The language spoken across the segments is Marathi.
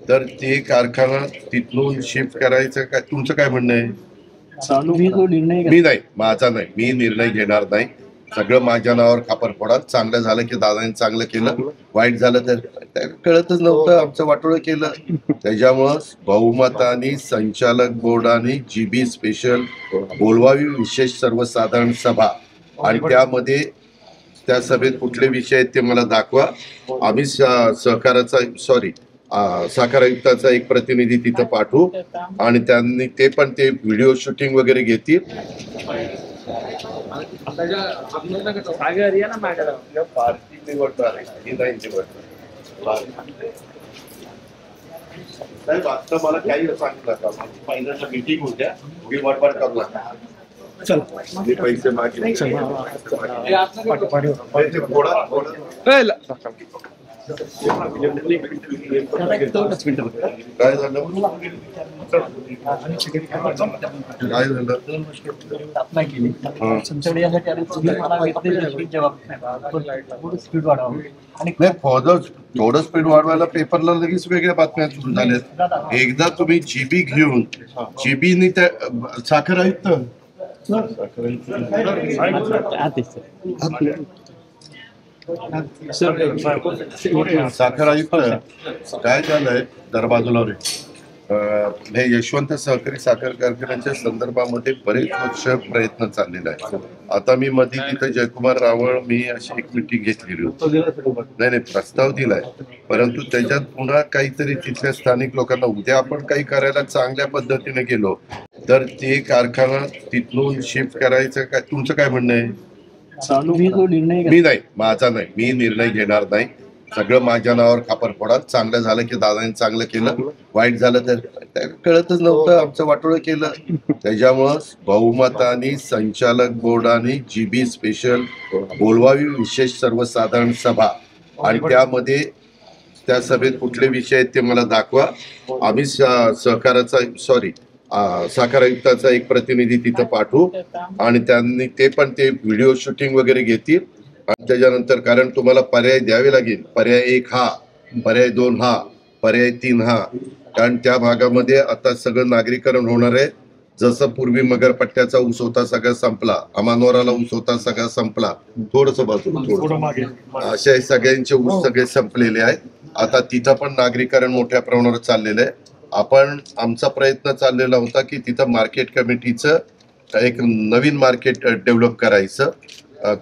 तर ते कारखाना तिथून शिफ्ट करायचं काय, तुमचं काय म्हणणं आहे? मी नाही, माझा नाही, मी निर्णय घेणार नाही. सगळं माझ्या नावावर खापर फोडा. चांगलं झालं की दादांनी चांगलं केलं, वाईट झालं तर कळतच नव्हतं, आमचं वाटोळं केलं. त्याच्यामुळं बहुमताने संचालक बोर्डाने जीबी स्पेशल बोलवावी विशेष सर्वसाधारण सभा, आणि त्यामध्ये त्या सभेत कुठले विषय आहेत ते मला दाखवा. आम्ही सहकाराचा साखर आयुक्ताचा एक प्रतिनिधी तिथं पाठवू आणि त्यांनी ते पण ते व्हिडिओ शूटिंग वगैरे घेतील. साहेब आता मला काही सांगितलं का, पहिल्यांदा मीटिंग होत्या, मी वडवड करू नका. चल मी पैसे मागितले काय झालं, थोडं स्पीड वाढवायला पेपरला लगेच वेगळ्या बातम्या सुरू झाल्यात. एकदा तुम्ही जीबी घेऊन, जीबीने त्या साखर आयुक्त साखर आयुक्त काय झालंय, दर बाजूला हे यशवंत सहकारी साखर कारखान्याच्या संदर्भामध्ये बरेच वर्ष प्रयत्न चाललेला आहे. आता मी मध्ये तिथं जयकुमार रावळ मी अशी एक मिटिंग घेतलेली होती. नाही प्रस्ताव दिलाय, परंतु त्याच्यात पुन्हा काहीतरी तिथल्या स्थानिक लोकांना, उद्या आपण काही करायला चांगल्या पद्धतीने गेलो तर ते कारखाना तिथून शिफ्ट करायचं काय, तुमचं काय म्हणणं आहे? मी नाही, माझा नाही, मी निर्णय घेणार नाही. सगळं माझ्या नावावर खापर फोडा. चांगलं झालं की दादांनी चांगलं केलं, वाईट झालं तर कळतच नव्हतं, आमचं वाटोळं केलं. त्याच्यामुळं बहुमताने संचालक बोर्डाने जीबी स्पेशल बोलवावी विशेष सर्वसाधारण सभा, आणि त्यामध्ये त्या सभेत कुठले विषय आहेत ते मला दाखवा. आम्ही सहकाराचा साखर आयुक्ताचा एक प्रतिनिधी तिथं पाठवू आणि त्यांनी ते पण ते व्हिडिओ शूटिंग वगैरे घेतील. आणि त्याच्यानंतर, कारण तुम्हाला पर्याय द्यावे लागेल, पर्याय 1 हा, पर्याय 2 हा, पर्याय 3 हा, कारण त्या भागामध्ये आता सगळं नागरीकरण होणार आहे. जसं पूर्वी मगरपट्ट्याचा ऊस होता सगळा संपला, अमानोराला ऊस होता सगळा संपला, थोडस बाजूला अशा सगळ्यांचे ऊस सगळे संपलेले आहेत. आता तिथं पण नागरीकरण मोठ्या प्रमाणावर चाललेलं आहे. आमचा प्रयत्न चाललेला होता की तिथं मार्केट कमिटीचं एक नवीन मार्केट डेव्हलप करायचं,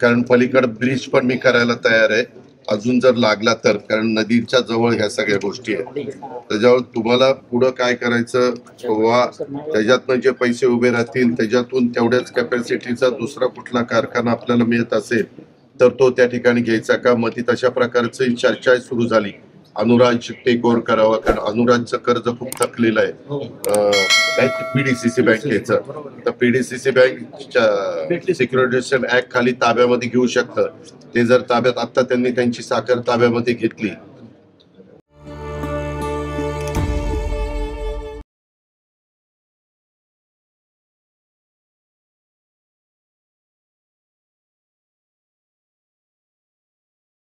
कारण पलीकडे ब्रिज पण मी करायला तयार आहे अजून जर लागला तर, कारण नदीच्या जवळ ह्या सगळ्या गोष्टी आहेत. त्याच्यावर तुम्हाला पुढं काय करायचं वा त्याच्यातनं जे पैसे उभे राहतील त्याच्यातून तेवढ्याच कॅपॅसिटीचा दुसरा कुठला कारखाना आपल्याला मिळत असेल तर तो त्या ठिकाणी घ्यायचा का. मग ती तशा प्रकारची चर्चा सुरू झाली. अनुराज टेक ओव्हर करावा, कारण अनुराजचं कर्ज खूप थकलेलं आहे पीडीसीसी बँकेचं. तर पीडीसीसी बँक सिक्युरिटायझेशन ऍक्ट खाली ताब्यामध्ये घेऊ शकतं. ते जर ताब्यात, आता त्यांनी त्यांची साखर ताब्यामध्ये घेतली